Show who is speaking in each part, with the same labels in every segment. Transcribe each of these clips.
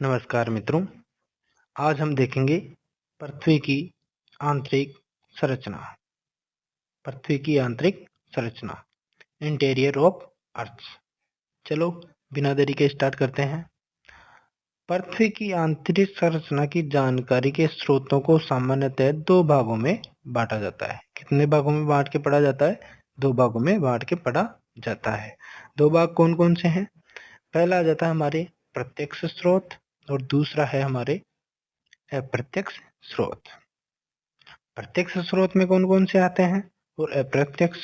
Speaker 1: नमस्कार मित्रों, आज हम देखेंगे पृथ्वी की आंतरिक संरचना। पृथ्वी की आंतरिक संरचना, इंटीरियर ऑफ अर्थ। चलो बिना देरी के स्टार्ट करते हैं। पृथ्वी की आंतरिक संरचना की जानकारी के स्रोतों को सामान्यतः दो भागों में बांटा जाता है। कितने भागों में बांट के पढ़ा जाता है? दो भागों में बांट के पढ़ा जाता है। दो भाग कौन कौन से हैं? पहला आ जाता है हमारे प्रत्यक्ष स्रोत और दूसरा है हमारे अप्रत्यक्ष स्रोत। प्रत्यक्ष स्रोत में कौन कौन से आते हैं और अप्रत्यक्ष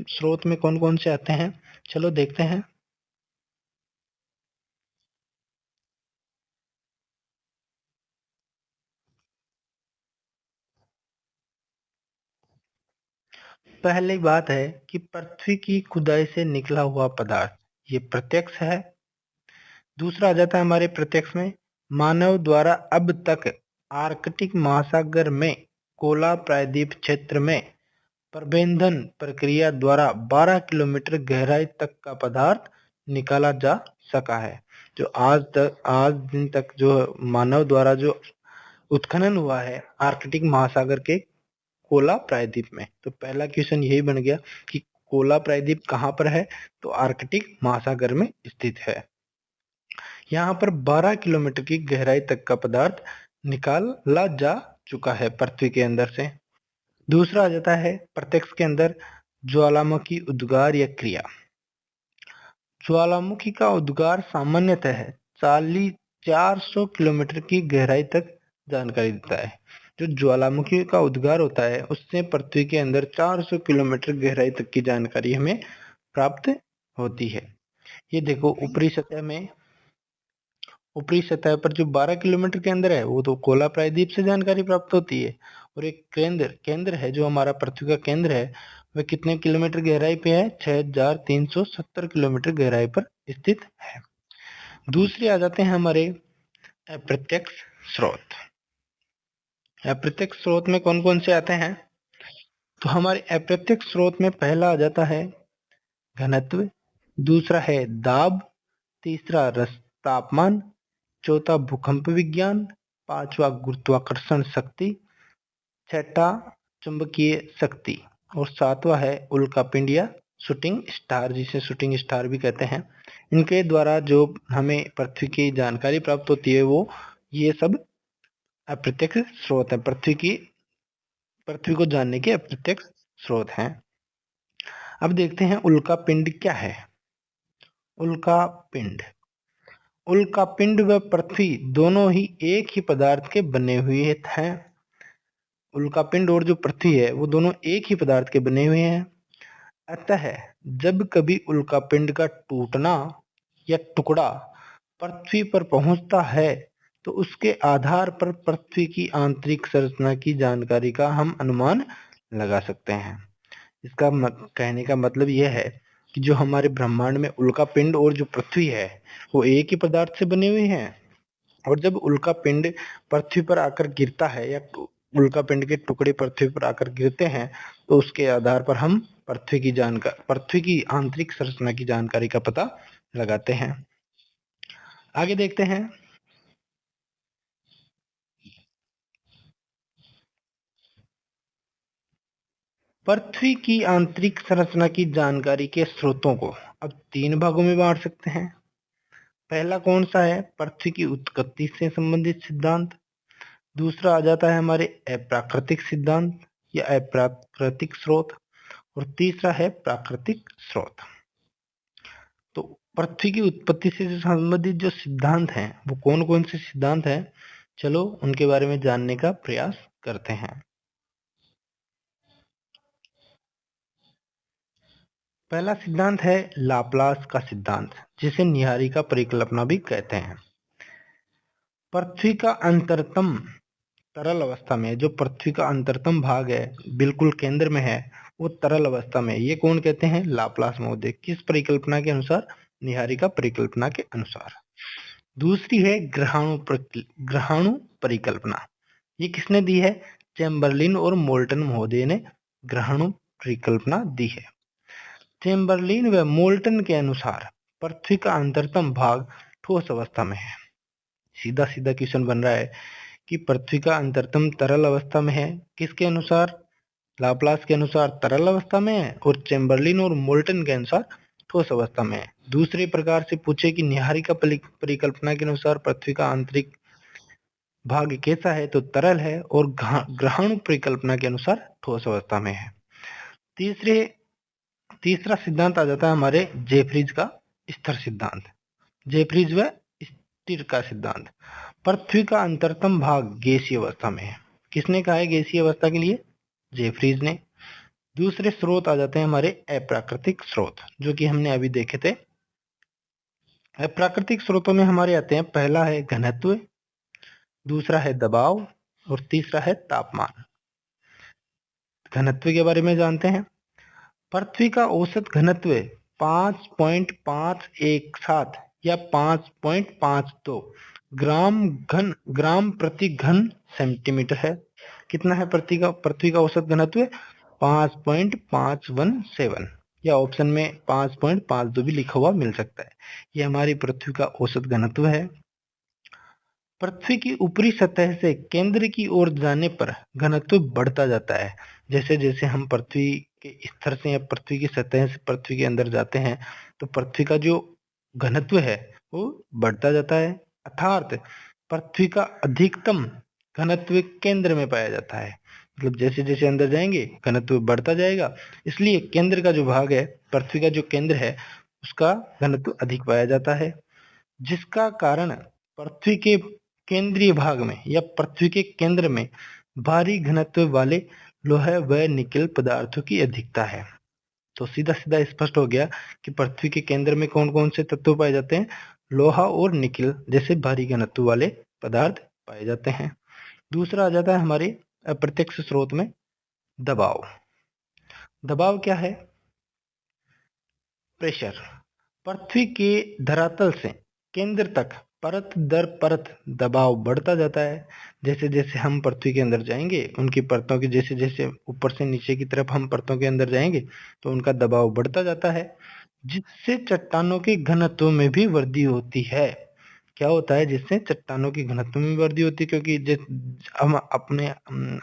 Speaker 1: स्रोत में कौन कौन से आते हैं? चलो देखते हैं। पहली बात है कि पृथ्वी की खुदाई से निकला हुआ पदार्थ, ये प्रत्यक्ष है। दूसरा आ जाता है हमारे प्रत्यक्ष में, मानव द्वारा अब तक आर्कटिक महासागर में कोला प्रायद्वीप क्षेत्र में प्रबंधन प्रक्रिया द्वारा 12 किलोमीटर गहराई तक का पदार्थ निकाला जा सका है। जो आज दिन तक जो मानव द्वारा जो उत्खनन हुआ है आर्कटिक महासागर के कोला प्रायद्वीप में, तो पहला क्वेश्चन यही बन गया कि कोला प्रायद्वीप कहाँ पर है? तो आर्कटिक महासागर में स्थित है। यहाँ पर 12 किलोमीटर की गहराई तक का पदार्थ निकाला जा चुका है पृथ्वी के अंदर से। दूसरा आ जाता है प्रत्यक्ष के अंदर ज्वालामुखी उद्गार या क्रिया। ज्वालामुखी का उद्गार सामान्यतः 400 किलोमीटर की गहराई तक जानकारी देता है। जो ज्वालामुखी का उद्गार होता है उससे पृथ्वी के अंदर 400 किलोमीटर गहराई तक की जानकारी हमें प्राप्त होती है। ये देखो ऊपरी सतह पर जो 12 किलोमीटर के अंदर है वो तो कोला प्रायद्वीप से जानकारी प्राप्त होती है। और एक केंद्र है जो हमारा पृथ्वी का केंद्र है, वह कितने किलोमीटर गहराई पे है? 6370 किलोमीटर गहराई पर स्थित है। दूसरे आ जाते हैं हमारे अप्रत्यक्ष स्रोत। अप्रत्यक्ष स्रोत में कौन कौन से आते हैं? तो हमारे अप्रत्यक्ष स्रोत में पहला आ जाता है घनत्व, दूसरा है दाब, तीसरा तापमान, चौथा भूकंप विज्ञान, पांचवा गुरुत्वाकर्षण शक्ति, छठा चुंबकीय शक्ति और सातवां है उल्कापिंड या शूटिंग स्टार, जिसे शूटिंग स्टार भी कहते हैं। इनके द्वारा जो हमें पृथ्वी की जानकारी प्राप्त होती है वो ये सब अप्रत्यक्ष स्रोत है। पृथ्वी को जानने के अप्रत्यक्ष स्रोत हैं। अब देखते हैं उल्कापिंड क्या है। उल्कापिंड उल्कापिंड व पृथ्वी दोनों ही एक ही पदार्थ के बने हुए हैं। उल्कापिंड और जो पृथ्वी है वो दोनों एक ही पदार्थ के बने हुए हैं। अतः जब कभी उल्कापिंड का टूटना या टुकड़ा पृथ्वी पर पहुंचता है तो उसके आधार पर पृथ्वी की आंतरिक संरचना की जानकारी का हम अनुमान लगा सकते हैं। इसका कहने का मतलब यह है कि जो हमारे ब्रह्मांड में उल्कापिंड और जो पृथ्वी है वो एक ही पदार्थ से बने हुए हैं। और जब उल्कापिंड पृथ्वी पर आकर गिरता है या उल्कापिंड के टुकड़े पृथ्वी पर आकर गिरते हैं तो उसके आधार पर हम पृथ्वी की आंतरिक संरचना की जानकारी का पता लगाते हैं। आगे देखते हैं। पृथ्वी की आंतरिक संरचना की जानकारी के स्रोतों को अब तीन भागों में बांट सकते हैं। पहला कौन सा है? पृथ्वी की उत्पत्ति से संबंधित सिद्धांत। दूसरा आ जाता है हमारे अप्राकृतिक सिद्धांत या अप्राकृतिक स्रोत और तीसरा है प्राकृतिक स्रोत। तो पृथ्वी की उत्पत्ति से संबंधित जो सिद्धांत हैं वो कौन कौन से सिद्धांत हैं, चलो उनके बारे में जानने का प्रयास करते हैं। पहला सिद्धांत है लाप्लास का सिद्धांत, जिसे नीहारिका परिकल्पना भी कहते हैं। पृथ्वी का अंतरतम तरल अवस्था में, जो पृथ्वी का अंतरतम भाग है बिल्कुल केंद्र में है, वो तरल अवस्था में, ये कौन कहते हैं? लाप्लास महोदय। किस परिकल्पना के अनुसार? नीहारिका परिकल्पना के अनुसार। दूसरी है ग्रहाणु परिकल्पना। ये किसने दी है? चैम्बरलिन और मोल्टन महोदय ने ग्रहाणु परिकल्पना दी है। चैम्बरलिन व मोल्टन के अनुसार पृथ्वी का अंतरतम भाग ठोस अवस्था में है। सीधा सीधा क्वेश्चन बन रहा है कि पृथ्वी का अंतरतम तरल अवस्था में है, किसके अनुसार? लाप्लास के अनुसार तरल अवस्था में है और चैम्बरलिन और मोल्टन के अनुसार ठोस अवस्था में है। दूसरे प्रकार से पूछे कि निहारिका परिकल्पना के अनुसार पृथ्वी का आंतरिक भाग कैसा है, तो तरल है, और ग्रहण परिकल्पना के अनुसार ठोस अवस्था में है। तीसरा सिद्धांत आ जाता है हमारे जेफरीज का स्थिर सिद्धांत। जेफरीज व स्थिर का सिद्धांत। पृथ्वी का अंतरतम भाग गैसीय अवस्था में है। किसने कहा है गैसीय अवस्था के लिए? जेफरीज ने। दूसरे स्रोत आ जाते हैं हमारे अप्राकृतिक स्रोत, जो कि हमने अभी देखे थे। अप्राकृतिक स्रोतों में हमारे आते हैं, पहला है घनत्व, दूसरा है दबाव और तीसरा है तापमान। घनत्व के बारे में जानते हैं। पृथ्वी का औसत घनत्व 5.517 या 5.52 ग्राम प्रति घन सेंटीमीटर है। कितना है पृथ्वी का औसत घनत्व? 5.517 या ऑप्शन में 5.52 भी लिखा हुआ मिल सकता है। ये हमारी पृथ्वी का औसत घनत्व है। पृथ्वी की ऊपरी सतह से केंद्र की ओर जाने पर घनत्व बढ़ता जाता है। जैसे जैसे हम पृथ्वी के स्तर से या पृथ्वी की सतह से पृथ्वी के अंदर जाते हैं, तो पृथ्वी का जो घनत्व है वो बढ़ता जाता है। अर्थात पृथ्वी का अधिकतम घनत्व केंद्र में पाया जाता है। मतलब जैसे जैसे अंदर जाएंगे घनत्व बढ़ता जाएगा, इसलिए केंद्र का जो भाग है, पृथ्वी का जो केंद्र है, उसका घनत्व अधिक पाया जाता है, जिसका कारण पृथ्वी के केंद्रीय भाग में या पृथ्वी के केंद्र में भारी घनत्व वाले लोहे व निकेल पदार्थों की अधिकता है। तो सीधा सीधा स्पष्ट हो गया कि पृथ्वी के केंद्र में कौन कौन से तत्व पाए जाते हैं? लोहा और निकेल जैसे भारी घनत्व वाले पदार्थ पाए जाते हैं। दूसरा आ जाता है हमारे अप्रत्यक्ष स्रोत में दबाव। दबाव क्या है? प्रेशर। पृथ्वी के धरातल से केंद्र तक परत दर परत दबाव बढ़ता जाता है। जैसे जैसे हम पृथ्वी के अंदर जाएंगे, उनकी परतों की जैसे जैसे ऊपर से नीचे की तरफ हम परतों के अंदर जाएंगे, तो उनका दबाव बढ़ता जाता है, जिससे चट्टानों के घनत्व में भी वृद्धि होती है। क्या होता है? जिससे चट्टानों की घनत्व में वृद्धि होती है, क्योंकि हम अपने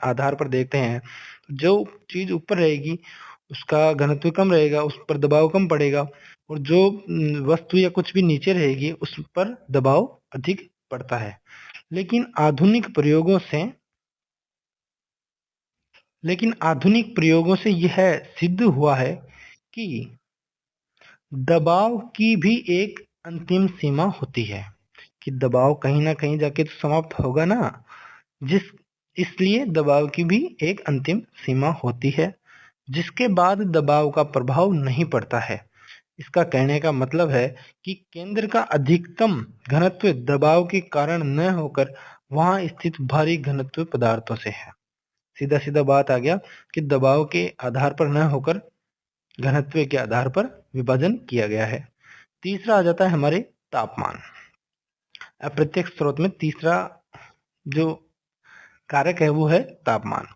Speaker 1: आधार पर देखते हैं, जो चीज ऊपर रहेगी उसका घनत्व कम रहेगा, उस पर दबाव कम पड़ेगा, और जो वस्तु या कुछ भी नीचे रहेगी उस पर दबाव अधिक पड़ता है। लेकिन आधुनिक प्रयोगों से यह सिद्ध हुआ है कि दबाव की भी एक अंतिम सीमा होती है, कि दबाव कहीं ना कहीं जाके तो समाप्त होगा ना, इसलिए दबाव की भी एक अंतिम सीमा होती है, जिसके बाद दबाव का प्रभाव नहीं पड़ता है। इसका कहने का मतलब है कि केंद्र का अधिकतम घनत्व दबाव के कारण न होकर वहां स्थित भारी घनत्व पदार्थों से है। सीधा सीधा बात आ गया कि दबाव के आधार पर न होकर घनत्व के आधार पर विभाजन किया गया है। तीसरा आ जाता है हमारे तापमान। अप्रत्यक्ष स्रोत में तीसरा जो कारक है वो है तापमान।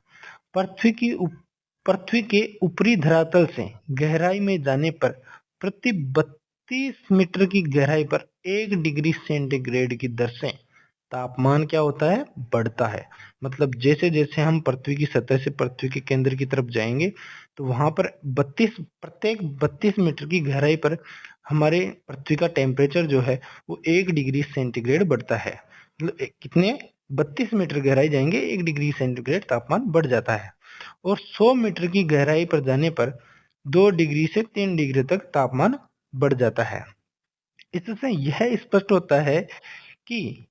Speaker 1: पृथ्वी के ऊपरी धरातल से गहराई में जाने पर प्रति 32 मीटर की गहराई पर 1 डिग्री सेंटीग्रेड की दर से तापमान क्या होता है? बढ़ता है। मतलब जैसे जैसे हम पृथ्वी की सतह से पृथ्वी के केंद्र की तरफ जाएंगे, तो वहां पर प्रत्येक 32 मीटर की गहराई पर हमारे पृथ्वी का टेम्परेचर जो है वो 1 डिग्री सेंटीग्रेड बढ़ता है। मतलब कितने? 32 मीटर गहराई जाएंगे 1 डिग्री सेंटीग्रेड तापमान बढ़ जाता है। और 100 मीटर की गहराई पर जाने पर 2 डिग्री से 3 डिग्री तक तापमान बढ़ जाता है। इससे यह स्पष्ट होता है कि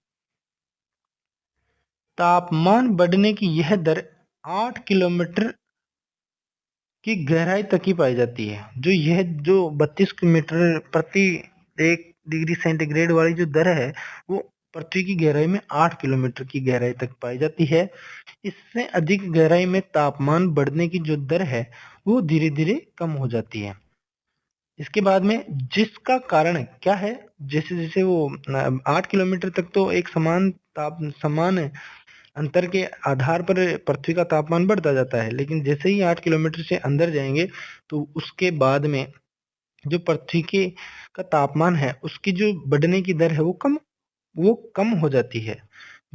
Speaker 1: तापमान बढ़ने की यह दर 8 किलोमीटर की गहराई तक ही पाई जाती है। जो 32 मीटर प्रति 1 डिग्री सेंटीग्रेड वाली जो दर है, वो पृथ्वी की गहराई में 8 किलोमीटर की गहराई तक पाई जाती है। इससे अधिक गहराई में तापमान बढ़ने की जो दर है वो धीरे धीरे कम हो जाती है। इसके बाद में जिसका कारण क्या है? जैसे जैसे वो 8 किलोमीटर तक तो एक समान अंतर के आधार पर पृथ्वी का तापमान बढ़ता जाता है, लेकिन जैसे ही 8 किलोमीटर से अंदर जाएंगे तो उसके बाद में जो पृथ्वी के का तापमान है उसकी जो बढ़ने की दर है वो कम वो कम हो जाती है,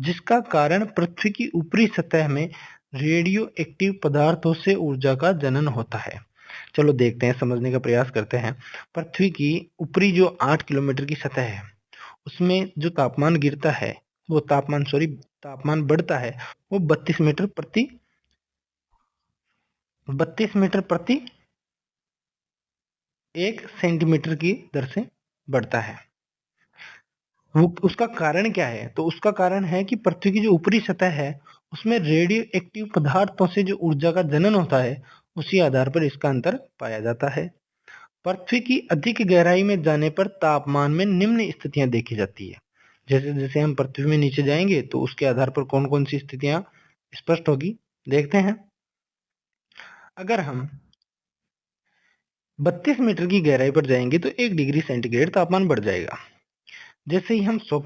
Speaker 1: जिसका कारण पृथ्वी की ऊपरी सतह में रेडियो एक्टिव पदार्थों से ऊर्जा का जनन होता है। चलो देखते हैं, समझने का प्रयास करते हैं। पृथ्वी की ऊपरी जो 8 किलोमीटर की सतह है, उसमें जो तापमान गिरता है, वो तापमान बढ़ता है, वो 32 मीटर प्रति 1 सेंटीमीटर की दर से बढ़ता है। वो उसका कारण क्या है? तो उसका कारण है कि पृथ्वी की जो ऊपरी सतह है, उसमें रेडियो एक्टिव पदार्थों से जो ऊर्जा का जनन होता है, उसी आधार पर इसका अंतर पाया जाता है। पृथ्वी की अधिक गहराई में जाने पर तापमान में निम्न स्थितियां देखी जाती है। जैसे जैसे हम पृथ्वी में नीचे जाएंगे तो उसके आधार पर कौन कौन सी स्थितियां स्पष्ट होगी, देखते हैं। अगर हम 32 मीटर की गहराई पर जाएंगे तो 1 डिग्री सेंटीग्रेड तापमान बढ़ जाएगा। जैसे ही हम 100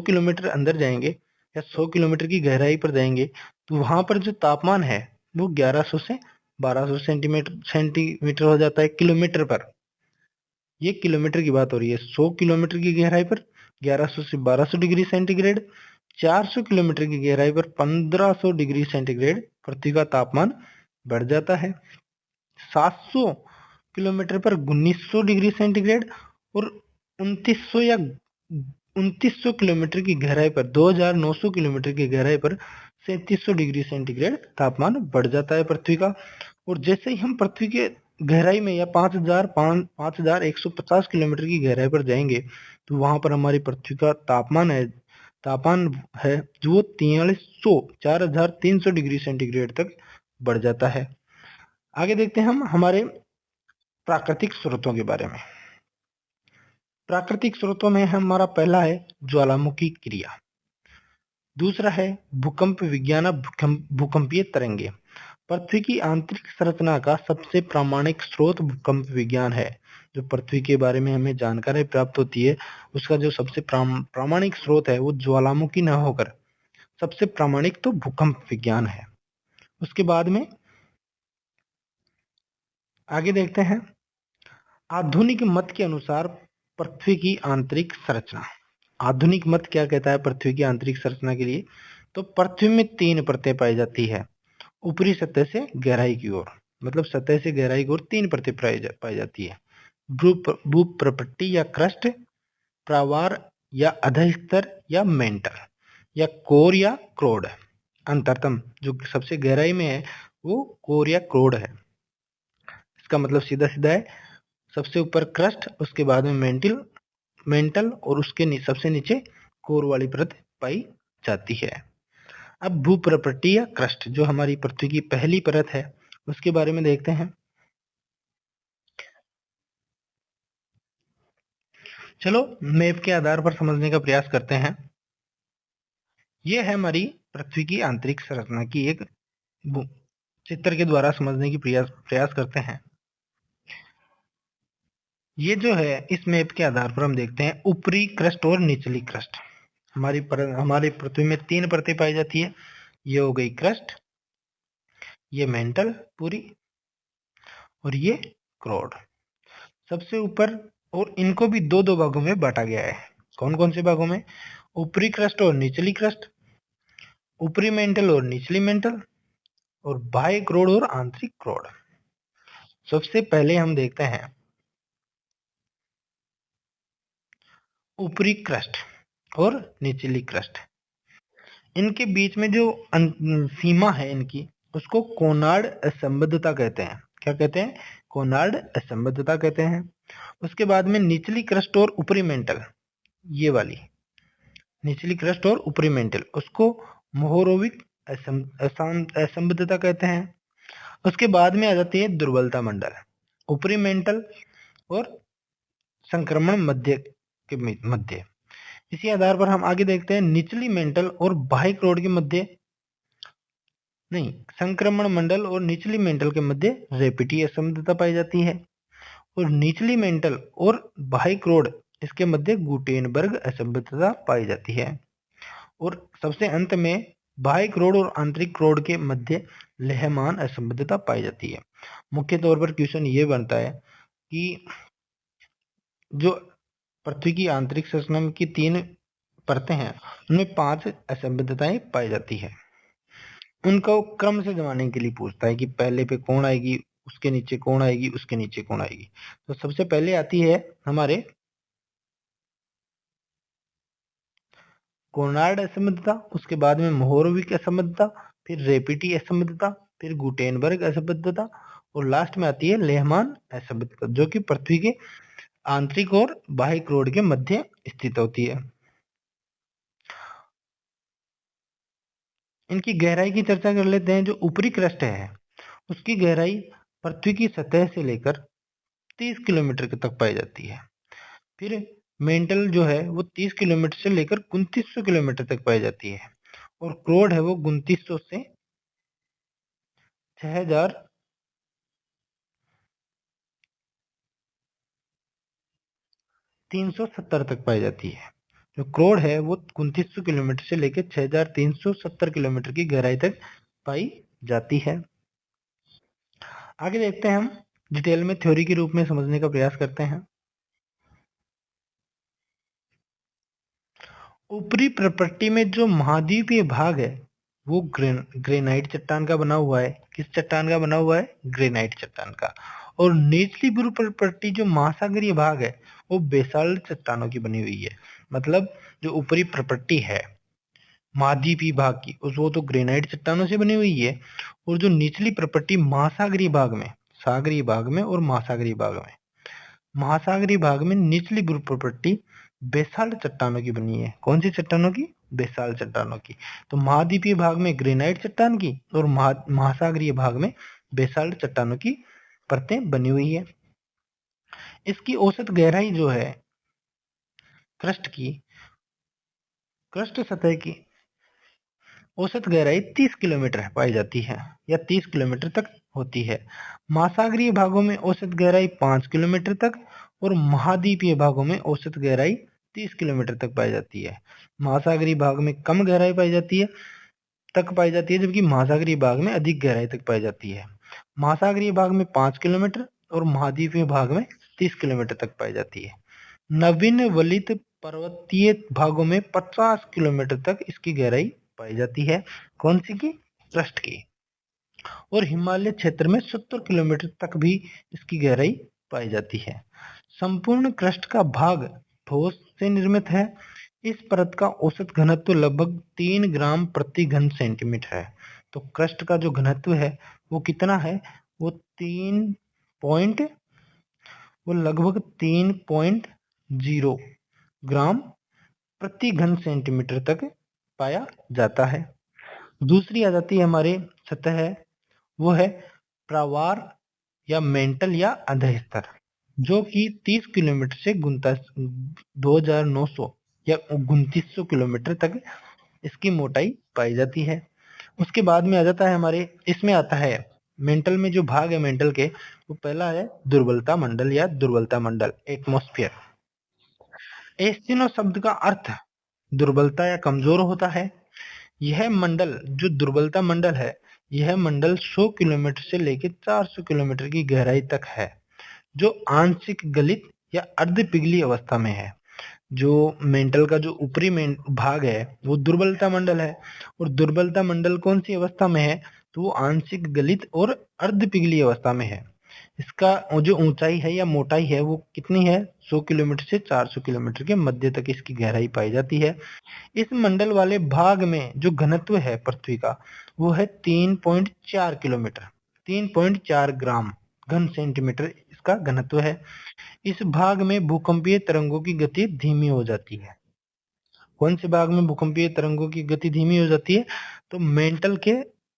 Speaker 1: किलोमीटर अंदर जाएंगे या 100 किलोमीटर की गहराई पर जाएंगे, तो वहां पर जो तापमान है वो 1100 से 1200 सेंटीमीटर हो जाता है किलोमीटर पर। ये किलोमीटर की बात हो रही है। 100 किलोमीटर की गहराई पर 1100 से 1200 डिग्री सेंटीग्रेड, 400 किलोमीटर की गहराई पर 1500 डिग्री सेंटीग्रेड पृथ्वी का तापमान बढ़ जाता है। 700 किलोमीटर पर 1900 डिग्री सेंटीग्रेड और 2900 किलोमीटर की गहराई पर 2900 किलोमीटर की गहराई पर 3700 डिग्री सेंटीग्रेड तापमान बढ़ जाता है पृथ्वी का। और जैसे ही हम पृथ्वी के गहराई में या 5150 किलोमीटर की गहराई पर जाएंगे, तो वहां पर हमारी पृथ्वी का तापमान है जो वो 4300 डिग्री सेंटीग्रेड तक बढ़ जाता है। आगे देखते हैं हम हमारे प्राकृतिक स्रोतों के बारे में। प्राकृतिक स्रोतों में हमारा पहला है ज्वालामुखी क्रिया, दूसरा है भूकंप विज्ञान, भूकंपीय तरंगे। पृथ्वी की आंतरिक संरचना का सबसे प्रामाणिक स्रोत भूकंप विज्ञान है। जो पृथ्वी के बारे में हमें जानकारी प्राप्त होती है, उसका जो सबसे प्रामाणिक स्रोत है वो ज्वालामुखी न होकर सबसे प्रामाणिक तो भूकंप विज्ञान है। उसके बाद में आगे देखते हैं, आधुनिक मत के अनुसार पृथ्वी की आंतरिक संरचना। आधुनिक मत क्या कहता है पृथ्वी की आंतरिक संरचना के लिए? तो पृथ्वी में 3 परतें पाई जाती है, ऊपरी सतह से गहराई की ओर, मतलब सतह से गहराई की ओर 3 परतें पाई जाती है। भूप्रपट्टी या क्रस्ट, प्रावार या अधस्तर या मेंटल, या कोर या क्रोड। अंतरतम जो सबसे गहराई में है वो कोर या क्रोड है। इसका मतलब सीधा सीधा है, सबसे ऊपर क्रस्ट, उसके बाद में मेंटल और उसके सबसे नीचे कोर वाली परत पाई जाती है। अब भूप्रपट्टी या क्रस्ट जो हमारी पृथ्वी की पहली परत है, उसके बारे में देखते हैं। चलो मैप के आधार पर समझने का प्रयास करते हैं। यह है हमारी पृथ्वी की आंतरिक संरचना की एक चित्र के द्वारा समझने की प्रयास करते हैं। ये जो है इस मैप के आधार पर हम देखते हैं ऊपरी क्रस्ट और निचली क्रस्ट। हमारी पृथ्वी में 3 परतें पाई जाती है। ये हो गई क्रस्ट, ये मेंटल पूरी, और ये क्रोड सबसे ऊपर। और इनको भी दो दो भागों में बांटा गया है। कौन कौन से भागों में? ऊपरी क्रस्ट और निचली क्रस्ट, ऊपरी मेंटल और निचली मेंटल, और बाह्य क्रोड और आंतरिक क्रोड। सबसे पहले हम देखते हैं ऊपरी क्रस्ट और निचली क्रस्ट। इनके बीच में जो सीमा है इनकी, उसको कोनार्ड असंबद्धता कहते हैं। क्या कहते हैं? कोनार्ड असंबद्धता कहते हैं। उसके बाद में निचली क्रस्ट और ऊपरी मेंटल, ये वाली निचली क्रस्ट और ऊपरी मेंटल, उसको मोहोरोविक असंबद्धता कहते हैं। उसके बाद में आ जाती है दुर्बलता मंडल, ऊपरी मेंटल और संक्रमण मध्य के मध्य। इसी आधार पर हम आगे देखते हैं निचली मेंटल और बाह्य क्रोड के मध्य, नहीं, संक्रमण मंडल और निचली मेंटल के मध्य रेपिटी असंबद्धता पाई जाती है। और निचली मेंटल और बाह्य क्रोड, इसके मध्य गुटेनबर्ग असंबद्धता पाई जाती है। और सबसे अंत में बाह्य क्रोड और आंतरिक क्रोड के मध्य लेहमान असंबद्धता पाई जाती है। मुख्य तौर पर क्वेश्चन ये बनता है कि जो पृथ्वी की आंतरिक संरचना की 3 परतें हैं उनमें 5 असंबद्धताएं पाई जाती है। उनको क्रम से जमाने के लिए पूछता है कि पहले पे कौन आएगी, उसके नीचे कौन आएगी, उसके नीचे कौन आएगी। तो सबसे पहले आती है हमारे कोनार्ड असंबद्धता, उसके बाद में मोहोरोविक असंबद्धता, फिर रेपिटी असंबद्धता, फिर गुटेनबर्ग असंबद्धता और लास्ट में आती है लेहमान असंबद्धता, जो कि पृथ्वी के आंतरिक और बाह्य क्रोड के मध्य स्थित होती है। इनकी गहराई की चर्चा कर लेते हैं। जो ऊपरी क्रस्ट है उसकी गहराई पृथ्वी की सतह से लेकर 30 किलोमीटर तक पाई जाती है। फिर मेंटल जो है वो 30 किलोमीटर से लेकर 2900 किलोमीटर तक पाई जाती है और क्रोड है वो 2900 से 6370 तक पाई जाती है। जो क्रोड है वो 2900 किलोमीटर से लेकर 6370 किलोमीटर की गहराई तक पाई जाती है। आगे देखते हैं, हम डिटेल में थ्योरी के रूप में समझने का प्रयास करते हैं। ऊपरी प्रपट्टी में जो महाद्वीपीय भाग है वो ग्रेनाइट चट्टान का बना हुआ है। किस चट्टान का बना हुआ है? ग्रेनाइट चट्टान का। और निचली ध्रुव प्रपट्टी जो महासागरीय भाग है वो बेसाल्ट चट्टानों की बनी हुई है। मतलब जो ऊपरी प्रपट्टी है महाद्वीपीय भाग की वो तो ग्रेनाइट चट्टानों से बनी हुई है, और जो निचली प्रपट्टी महासागरीय भाग में, सागरीय भाग में और महासागरीय भाग में, महासागरीय भाग में निचली ध्रुव प्रपट्टी बेसाल्ट चट्टानों की बनी है। कौन सी चट्टानों की? बेसाल्ट चट्टानों की। तो महाद्वीपीय भाग में ग्रेनाइट चट्टान की और महासागरीय भाग में बेसाल्ट चट्टानों की परतें बनी हुई है। इसकी औसत गहराई जो है क्रस्ट सतह की औसत गहराई 30 किलोमीटर पाई जाती है या 30 किलोमीटर तक होती है। महासागरीय भागों में औसत गहराई 5 किलोमीटर तक और महाद्वीपीय भागों में औसत गहराई 30 किलोमीटर तक पाई जाती है। महासागरीय भाग में कम गहराई पाई जाती है जबकि महासागरीय भाग में अधिक गहराई तक पाई जाती है। महासागरीय भाग में 5 किलोमीटर और महाद्वीपीय भाग में 30 किलोमीटर तक पाई जाती है। नवीन वलित पर्वतीय भागों में 50 किलोमीटर तक इसकी गहराई पाई जाती है। कौन सी की? क्रस्ट की। और हिमालय क्षेत्र में 70 किलोमीटर तक भी इसकी गहराई पाई जाती है। संपूर्ण क्रस्ट का भाग ठोस से निर्मित है। इस परत का औसत घनत्व लगभग 3 ग्राम प्रति घन सेंटीमीटर है। तो क्रस्ट का जो घनत्व है वो कितना है? वो लगभग 3.0 ग्राम प्रति घन सेंटीमीटर तक पाया जाता है। दूसरी आ जाती है हमारे सतह है, वो है प्रावार या मेंटल या अधः स्तर, जो कि 30 किलोमीटर से 2900 या 2900 किलोमीटर तक इसकी मोटाई पाई जाती है। उसके बाद में आ जाता है हमारे, इसमें आता है मेंटल में जो भाग है मेंटल के, वो पहला है दुर्बलता मंडल या दुर्बलता मंडल, एटमॉस्फेयर। एस्टिनो शब्द का अर्थ दुर्बलता या कमजोर होता है। यह मंडल जो दुर्बलता मंडल है, यह मंडल 100 किलोमीटर से लेकर 400 किलोमीटर की गहराई तक है, जो आंशिक गलित या अर्ध पिघली अवस्था में है। जो मेंटल का जो ऊपरी भाग है वो दुर्बलता मंडल है, और दुर्बलता मंडल कौन सी अवस्था में है? तो वो आंशिक गलित और अर्ध पिघली अवस्था में है। इसका जो ऊंचाई है या मोटाई है वो कितनी है? 100 किलोमीटर से 400 किलोमीटर के मध्य तक इसकी गहराई पाई जाती है। इस मंडल वाले भाग में जो घनत्व है पृथ्वी का वो है 3.4 किलोमीटर 3.4 ग्राम घन सेंटीमीटर इसका घनत्व है। इस भाग में भूकंपीय तरंगों की गति धीमी हो जाती है। कौन से भाग में भूकंपीय तरंगों की गति धीमी हो जाती है? तो मेंटल के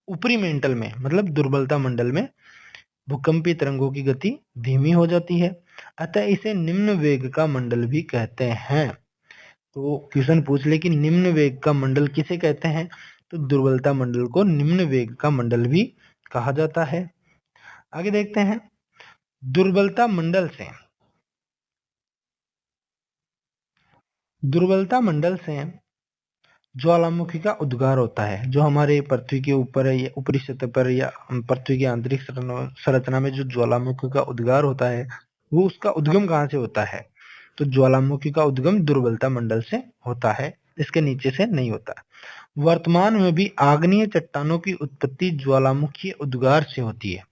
Speaker 1: ऊपरी मेंटल में, मतलब दुर्बलता मंडल में भूकंपीय तरंगों की गति धीमी हो जाती है, अतः इसे निम्न वेग का मंडल भी कहते हैं। तो क्वेश्चन पूछ ले कि निम्न वेग का मंडल किसे कहते हैं? तो दुर्बलता मंडल को निम्न वेग का मंडल भी कहा जाता है। आगे देखते हैं, दुर्बलता मंडल से ज्वालामुखी का उद्गार होता है। जो हमारे पृथ्वी के ऊपर है या ऊपरी सतह पर या पृथ्वी की आंतरिक संरचना में जो ज्वालामुखी का उद्गार होता है वो उसका उद्गम कहाँ से होता है? तो ज्वालामुखी का उद्गम दुर्बलता मंडल से होता है। इसके नीचे से नहीं होता। वर्तमान में भी आग्नेय चट्टानों की उत्पत्ति ज्वालामुखीय उद्गार से होती है।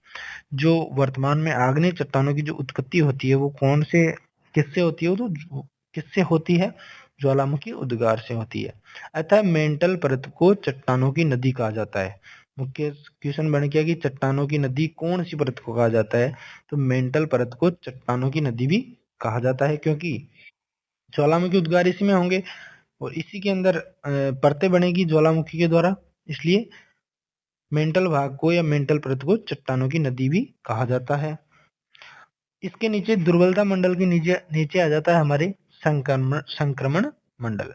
Speaker 1: जो वर्तमान में आग्नेय चट्टानों की जो उत्पत्ति होती है वो कौन से किससे होती है? तो किससे होती है? ज्वालामुखी उद्गार से होती है। अतः मेंटल परत को चट्टानों की नदी कहा जाता है। मुख्य क्वेश्चन बन गया कि चट्टानों की नदी कौन सी परत को कहा जाता है? तो मेंटल परत को चट्टानों की नदी भी कहा जाता है, क्योंकि ज्वालामुखी उद्गार इसी में होंगे और इसी के अंदर परतें बनेगी ज्वालामुखी के द्वारा, इसलिए मेंटल भाग को या मेंटल परत को चट्टानों की नदी भी कहा जाता है। इसके नीचे दुर्बलता मंडल के नीचे नीचे आ जाता है हमारे संक्रमण मंडल।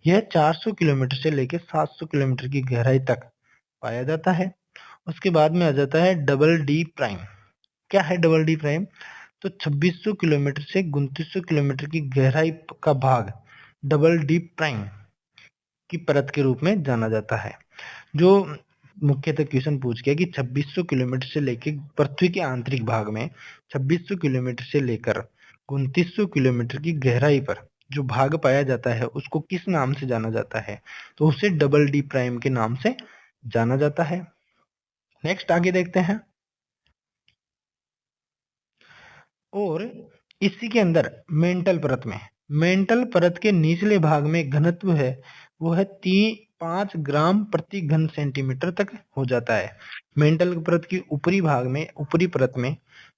Speaker 1: यह 400 किलोमीटर से लेकर 700 किलोमीटर की गहराई तक पाया जाता है। उसके बाद में आ जाता है डबल डी प्राइम। क्या है डबल डी प्राइम? तो 2600 किलोमीटर से 2900 किलोमीटर की गहराई का भाग डबल डी प्राइम की परत के रूप में जाना जाता है। जो मुख्यतः क्वेश्चन पूछ गया कि 2600 किलोमीटर से लेकर पृथ्वी के आंतरिक भाग में 2600 किलोमीटर से लेकर 2900 किलोमीटर की गहराई पर जो भाग पाया जाता है उसको किस नाम से जाना जाता है? तो उसे डबल डी प्राइम के नाम से जाना जाता है। नेक्स्ट आगे देखते हैं। और इसी के अंदर मेंटल परत के निचले भाग में घनत्व है वो है 5 ग्राम प्रति घन सेंटीमीटर तक हो जाता है। मेंटल परत की ऊपरी परत में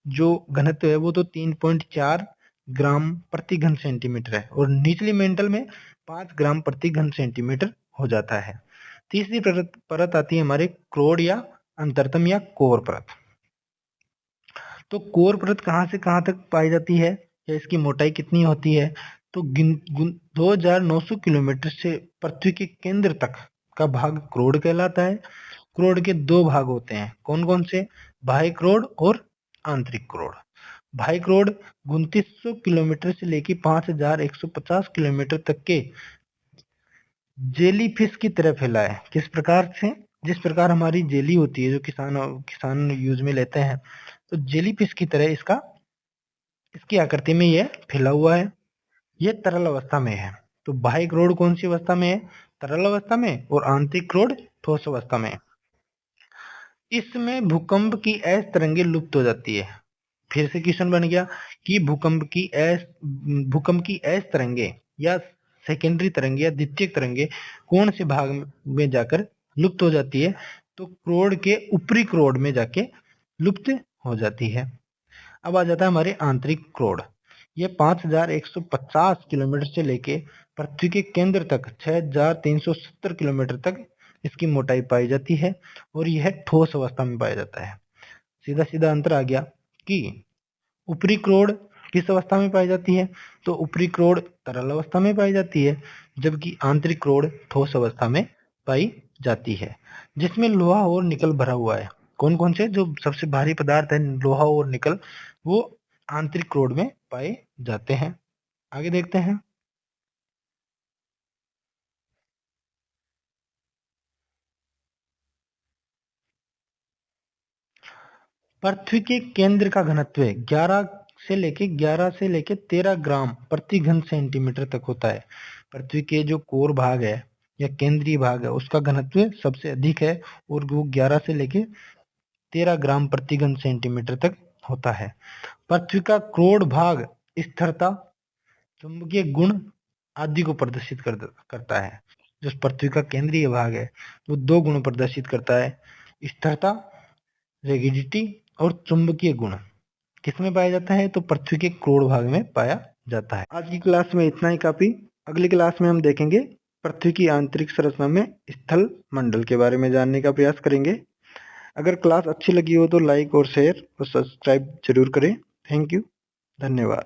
Speaker 1: जो घनत्व है वो तो 3.4 ग्राम प्रति घन सेंटीमीटर है और निचली मेंटल में 5 ग्राम प्रति घन सेंटीमीटर हो जाता है। तीसरी परत आती है हमारे क्रोड या अंतरतम या कोर परत। तो कोर परत कहाँ से कहाँ तक पाई जाती है या इसकी मोटाई कितनी होती है? तो 2900 किलोमीटर से पृथ्वी के केंद्र तक का भाग क्रोड कहलाता है। क्रोड के दो भाग होते हैं, कौन कौन से? बाह्य क्रोड और आंतरिक क्रोड। बाह्य क्रोड 2900 किलोमीटर से लेकर 5150 किलोमीटर तक के जेलीफिश की तरह फैला है। किस प्रकार से? जिस प्रकार हमारी जेली होती है जो किसान यूज में लेते हैं, तो जेलीफिश की तरह इसकी आकृति में यह फैला हुआ है। यह तरल अवस्था में है। तो बाह्य क्रोड कौन सी अवस्था में है? तरल अवस्था में। और आंतरिक क्रोड ठोस अवस्था में। इसमें भूकंप की ऐस तरंगे लुप्त हो जाती है। फिर से क्वेश्चन बन गया कि भूकंप की ऐस तरंगे या सेकेंडरी तरंगे या द्वितीयक तरंगे कौन से भाग में जाकर लुप्त हो जाती है? तो क्रोड के ऊपरी क्रोड में जाके लुप्त हो जाती है। अब आ जाता है हमारे आंतरिक क्रोड। यह 5150 किलोमीटर से लेके पृथ्वी के केंद्र तक 6370 किलोमीटर तक इसकी मोटाई पाई जाती है और यह ठोस अवस्था में पाया जाता है। सीधा सीधा अंतर आ गया कि ऊपरी क्रोड किस अवस्था में पाई जाती है? तो ऊपरी क्रोड तरल अवस्था में पाई जाती है, जबकि आंतरिक क्रोड ठोस अवस्था में पाई जाती है, जिसमें लोहा और निकल भरा हुआ है। कौन कौन से जो सबसे भारी पदार्थ है लोहा और निकल, वो आंतरिक क्रोड में पाए जाते हैं। आगे देखते हैं। पृथ्वी के केंद्र का घनत्व 11 से लेके 13 ग्राम प्रति घन सेंटीमीटर तक होता है। पृथ्वी के जो कोर भाग है या केंद्रीय भाग है उसका घनत्व सबसे अधिक है और वो 11 से लेके 13 ग्राम प्रति घन सेंटीमीटर तक होता है। पृथ्वी का क्रोड भाग स्थिरता, चुंबकीय गुण आदि को प्रदर्शित करता है। जो पृथ्वी का केंद्रीय भाग है वो दो गुण प्रदर्शित करता है, स्थिरता रिगिडिटी और चुंबकीय गुण। किसमें पाया जाता है? तो पृथ्वी के क्रोड भाग में पाया जाता है। आज की क्लास में इतना ही काफी। अगली क्लास में हम देखेंगे पृथ्वी की आंतरिक संरचना में स्थल मंडल के बारे में जानने का प्रयास करेंगे। अगर क्लास अच्छी लगी हो तो लाइक और शेयर और सब्सक्राइब जरूर करें। Thank you. धन्यवाद।